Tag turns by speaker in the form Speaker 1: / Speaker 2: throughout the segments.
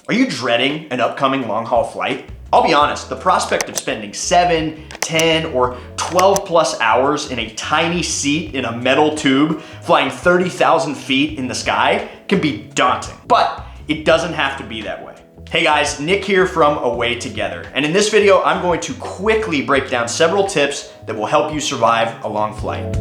Speaker 1: Are you dreading an upcoming long-haul flight? I'll be honest, the prospect of spending 7, 10, or 12 plus hours in a tiny seat in a metal tube flying 30,000 feet in the sky can be daunting, but it doesn't have to be that way. Hey guys, Nick here from Away Together, and in this video, I'm going to quickly break down several tips that will help you survive a long flight.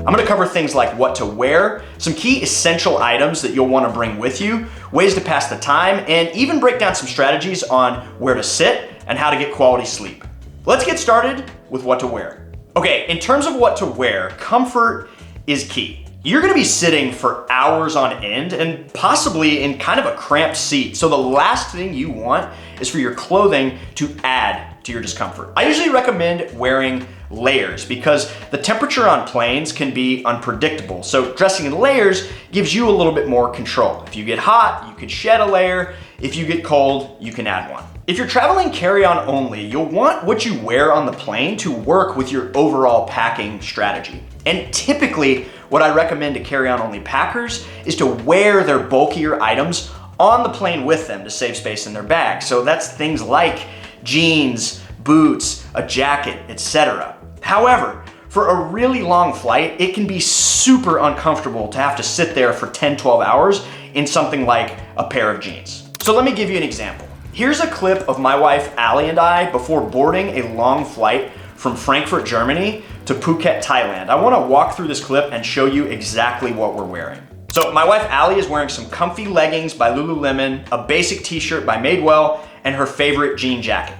Speaker 1: I'm gonna cover things like what to wear, some key essential items that you'll wanna bring with you, ways to pass the time, and even break down some strategies on where to sit and how to get quality sleep. Let's get started with what to wear. Okay, in terms of what to wear, comfort is key. You're gonna be sitting for hours on end and possibly in kind of a cramped seat. So the last thing you want is for your clothing to add to your discomfort. I usually recommend wearing layers because the temperature on planes can be unpredictable. So dressing in layers gives you a little bit more control. If you get hot, you could shed a layer. If you get cold, you can add one. If you're traveling carry-on only, you'll want what you wear on the plane to work with your overall packing strategy. And typically, what I recommend to carry-on only packers is to wear their bulkier items on the plane with them to save space in their bag. So that's things like jeans, boots, a jacket, etc. However, for a really long flight, it can be super uncomfortable to have to sit there for 10, 12 hours in something like a pair of jeans. So let me give you an example. Here's a clip of my wife, Allie, and I before boarding a long flight from Frankfurt, Germany to Phuket, Thailand. I wanna walk through this clip and show you exactly what we're wearing. So my wife, Allie, is wearing some comfy leggings by Lululemon, a basic t-shirt by Madewell, and her favorite jean jacket.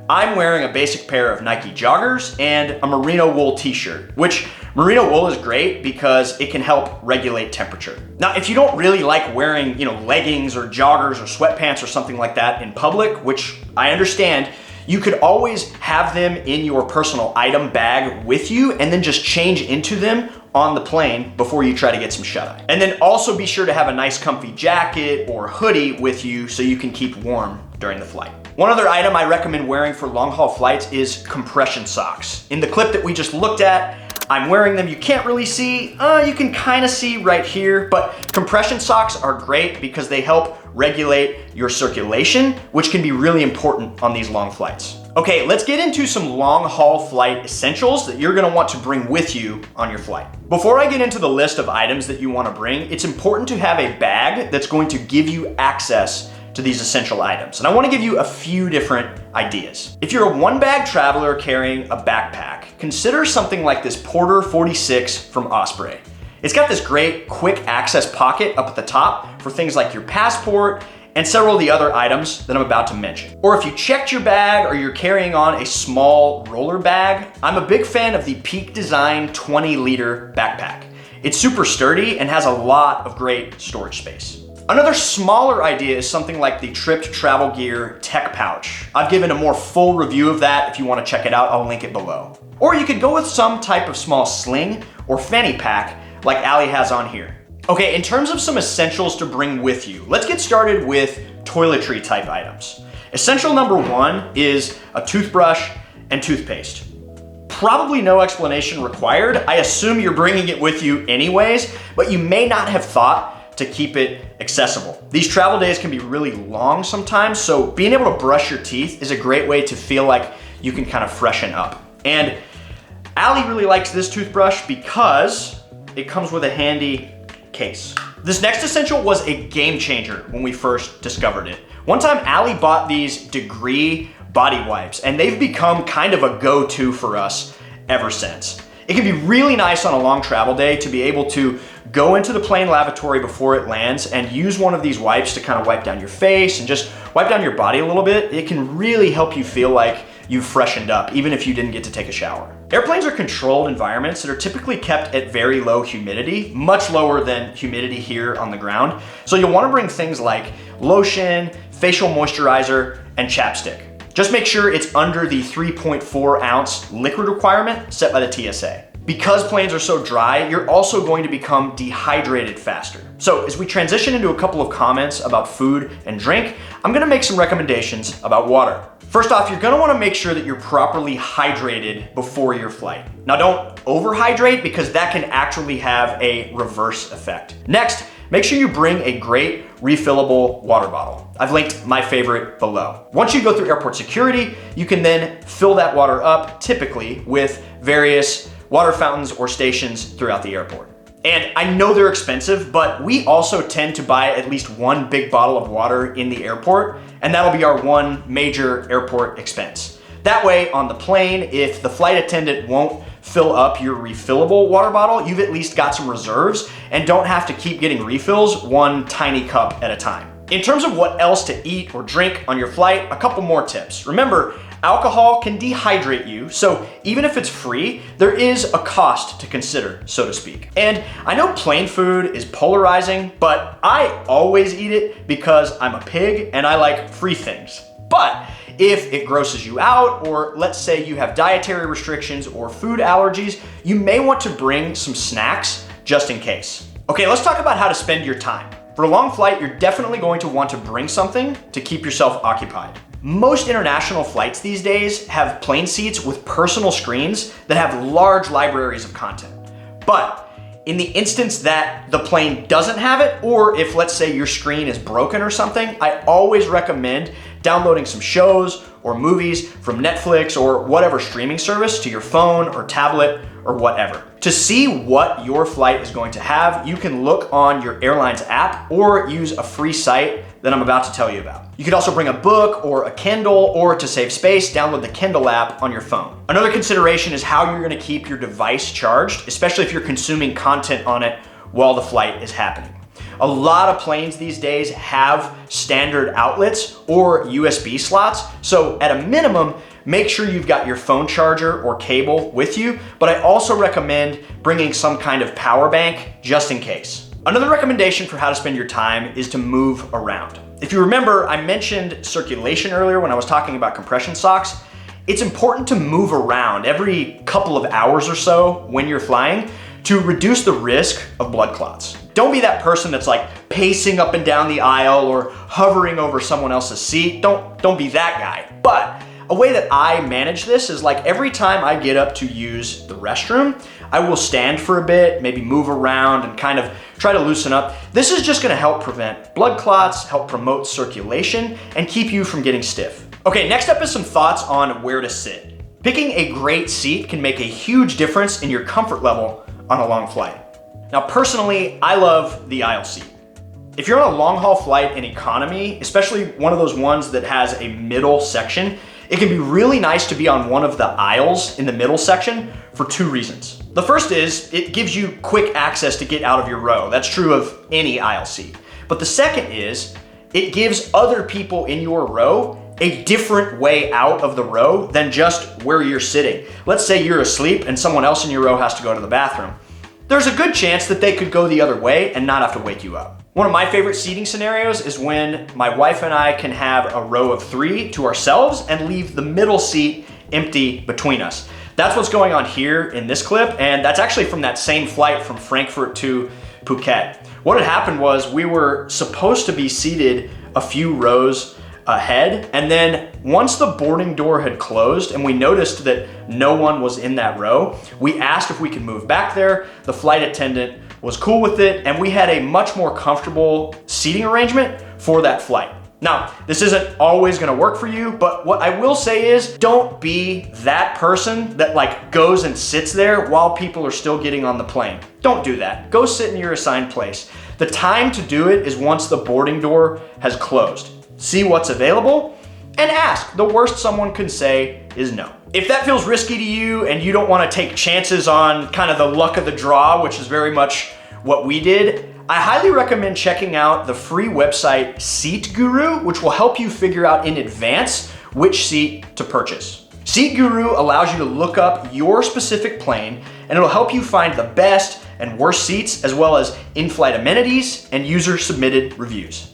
Speaker 1: I'm wearing a basic pair of Nike joggers and a merino wool t-shirt, which merino wool is great because it can help regulate temperature. Now, if you don't really like wearing, leggings or joggers or sweatpants or something like that in public, which I understand, you could always have them in your personal item bag with you and then just change into them on the plane before you try to get some shut-eye. And then also be sure to have a nice comfy jacket or hoodie with you so you can keep warm during the flight. One other item I recommend wearing for long-haul flights is compression socks. In the clip that we just looked at, I'm wearing them. You can't really see, you can kind of see right here, but compression socks are great because they help regulate your circulation, which can be really important on these long flights. Okay, let's get into some long-haul flight essentials that you're gonna want to bring with you on your flight. Before I get into the list of items that you wanna bring, it's important to have a bag that's going to give you access to these essential items. And I wanna give you a few different ideas. If you're a one-bag traveler carrying a backpack, consider something like this Porter 46 from Osprey. It's got this great quick access pocket up at the top for things like your passport and several of the other items that I'm about to mention. Or if you checked your bag or you're carrying on a small roller bag, I'm a big fan of the Peak Design 20-liter backpack. It's super sturdy and has a lot of great storage space. Another smaller idea is something like the Tripped Travel Gear Tech Pouch. I've given a more full review of that. If you want to check it out, I'll link it below. Or you could go with some type of small sling or fanny pack like Allie has on here. Okay, in terms of some essentials to bring with you, let's get started with toiletry type items. Essential number one is a toothbrush and toothpaste. Probably no explanation required. I assume you're bringing it with you anyways, but you may not have thought to keep it accessible. These travel days can be really long sometimes, so being able to brush your teeth is a great way to feel like you can kind of freshen up. And Allie really likes this toothbrush because it comes with a handy case. This next essential was a game changer when we first discovered it. One time Allie bought these Degree body wipes and they've become kind of a go-to for us ever since. It can be really nice on a long travel day to be able to go into the plane lavatory before it lands and use one of these wipes to kind of wipe down your face and just wipe down your body a little bit. It can really help you feel like you've freshened up, even if you didn't get to take a shower. Airplanes are controlled environments that are typically kept at very low humidity, much lower than humidity here on the ground. So you'll want to bring things like lotion, facial moisturizer, and chapstick. Just make sure it's under the 3.4 ounce liquid requirement set by the TSA. Because planes are so dry, you're also going to become dehydrated faster. So as we transition into a couple of comments about food and drink, I'm gonna make some recommendations about water. First off, you're gonna wanna make sure that you're properly hydrated before your flight. Now don't overhydrate because that can actually have a reverse effect. Next, make sure you bring a great refillable water bottle. I've linked my favorite below. Once you go through airport security, you can then fill that water up, typically with various water fountains or stations throughout the airport. And I know they're expensive, but we also tend to buy at least one big bottle of water in the airport, and that'll be our one major airport expense. That way, on the plane, if the flight attendant won't fill up your refillable water bottle, you've at least got some reserves and don't have to keep getting refills one tiny cup at a time. In terms of what else to eat or drink on your flight, a couple more tips. Remember, alcohol can dehydrate you, so even if it's free, there is a cost to consider, so to speak. And I know plain food is polarizing, but I always eat it because I'm a pig and I like free things. But if it grosses you out, or let's say you have dietary restrictions or food allergies, you may want to bring some snacks just in case. Okay, let's talk about how to spend your time. For a long flight, you're definitely going to want to bring something to keep yourself occupied. Most international flights these days have plane seats with personal screens that have large libraries of content. But in the instance that the plane doesn't have it, or if let's say your screen is broken or something, I always recommend downloading some shows or movies from Netflix or whatever streaming service to your phone or tablet or whatever. To see what your flight is going to have, you can look on your airline's app or use a free site that I'm about to tell you about. You could also bring a book or a Kindle, or to save space, download the Kindle app on your phone. Another consideration is how you're gonna keep your device charged, especially if you're consuming content on it while the flight is happening. A lot of planes these days have standard outlets or USB slots, so at a minimum, make sure you've got your phone charger or cable with you, but I also recommend bringing some kind of power bank just in case. Another recommendation for how to spend your time is to move around. If you remember, I mentioned circulation earlier when I was talking about compression socks. It's important to move around every couple of hours or so when you're flying to reduce the risk of blood clots. Don't be that person that's like pacing up and down the aisle or hovering over someone else's seat. Don't be that guy. But a way that I manage this is like every time I get up to use the restroom, I will stand for a bit, maybe move around and kind of try to loosen up. This is just gonna help prevent blood clots, help promote circulation, and keep you from getting stiff. Okay, next up is some thoughts on where to sit. Picking a great seat can make a huge difference in your comfort level on a long flight. Now, personally, I love the aisle seat. If you're on a long haul flight in economy, especially one of those ones that has a middle section, it can be really nice to be on one of the aisles in the middle section for two reasons. The first is it gives you quick access to get out of your row. That's true of any aisle seat. But the second is it gives other people in your row a different way out of the row than just where you're sitting. Let's say you're asleep and someone else in your row has to go to the bathroom. There's a good chance that they could go the other way and not have to wake you up. One of my favorite seating scenarios is when my wife and I can have a row of 3 to ourselves and leave the middle seat empty between us. That's what's going on here in this clip, and that's actually from that same flight from Frankfurt to Phuket. What had happened was we were supposed to be seated a few rows ahead, and then once the boarding door had closed and we noticed that no one was in that row, we asked if we could move back there. The flight attendant was cool with it, and we had a much more comfortable seating arrangement for that flight. Now, this isn't always gonna work for you, but what I will say is don't be that person that like goes and sits there while people are still getting on the plane. Don't do that. Go sit in your assigned place. The time to do it is once the boarding door has closed. See what's available and ask. The worst someone can say is no. If that feels risky to you and you don't want to take chances on kind of the luck of the draw, which is very much what we did, I highly recommend checking out the free website Seat Guru, which will help you figure out in advance which seat to purchase. Seat Guru allows you to look up your specific plane, and it'll help you find the best and worst seats, as well as in-flight amenities and user-submitted reviews.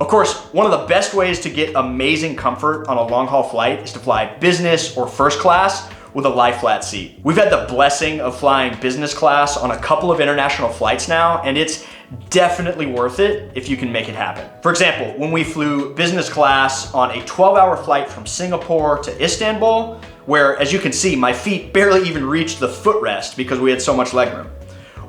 Speaker 1: Of course, one of the best ways to get amazing comfort on a long-haul flight is to fly business or first class with a lie flat seat. We've had the blessing of flying business class on a couple of international flights now, and it's definitely worth it if you can make it happen. For example, when we flew business class on a 12-hour flight from Singapore to Istanbul, where, as you can see, my feet barely even reached the footrest because we had so much legroom.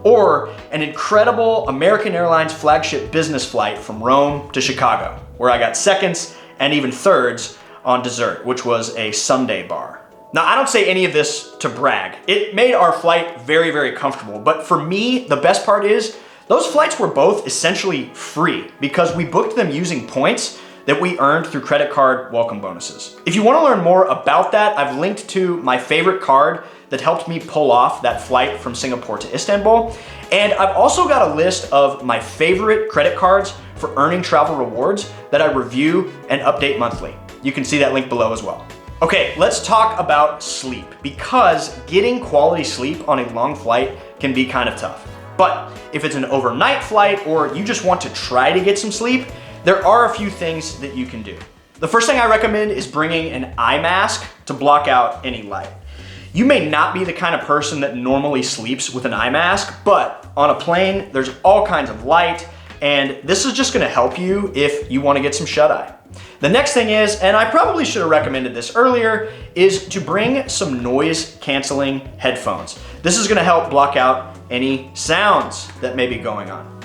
Speaker 1: or an incredible American Airlines flagship business flight from Rome to Chicago, where I got seconds and even thirds on dessert, which was a sundae bar. Now, I don't say any of this to brag. It made our flight very, very comfortable, but for me, the best part is those flights were both essentially free because we booked them using points that we earned through credit card welcome bonuses. If you want to learn more about that, I've linked to my favorite card that helped me pull off that flight from Singapore to Istanbul. And I've also got a list of my favorite credit cards for earning travel rewards that I review and update monthly. You can see that link below as well. Okay, let's talk about sleep, because getting quality sleep on a long flight can be kind of tough. But if it's an overnight flight or you just want to try to get some sleep, there are a few things that you can do. The first thing I recommend is bringing an eye mask to block out any light. You may not be the kind of person that normally sleeps with an eye mask, but on a plane, there's all kinds of light, and this is just gonna help you if you wanna get some shut-eye. The next thing is, and I probably should have recommended this earlier, is to bring some noise canceling headphones. This is gonna help block out any sounds that may be going on.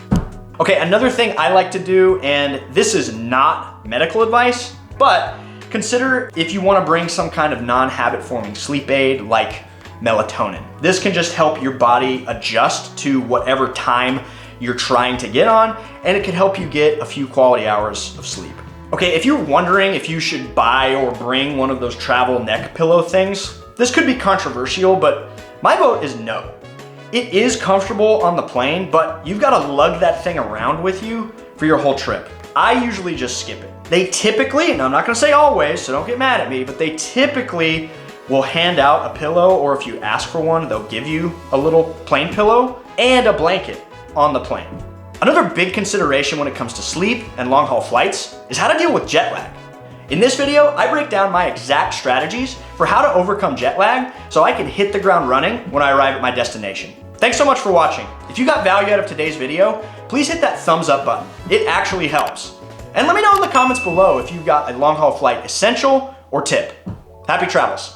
Speaker 1: Okay, another thing I like to do, and this is not medical advice, but consider if you wanna bring some kind of non-habit forming sleep aid like melatonin. This can just help your body adjust to whatever time you're trying to get on, and it can help you get a few quality hours of sleep. Okay, if you're wondering if you should buy or bring one of those travel neck pillow things, this could be controversial, but my vote is no. It is comfortable on the plane, but you've gotta lug that thing around with you for your whole trip. I usually just skip it. They typically, and I'm not gonna say always, so don't get mad at me, but they typically will hand out a pillow, or if you ask for one, they'll give you a little plane pillow and a blanket on the plane. Another big consideration when it comes to sleep and long haul flights is how to deal with jet lag. In this video, I break down my exact strategies for how to overcome jet lag so I can hit the ground running when I arrive at my destination. Thanks so much for watching. If you got value out of today's video, please hit that thumbs up button. It actually helps. And let me know in the comments below if you've got a long haul flight essential or tip. Happy travels.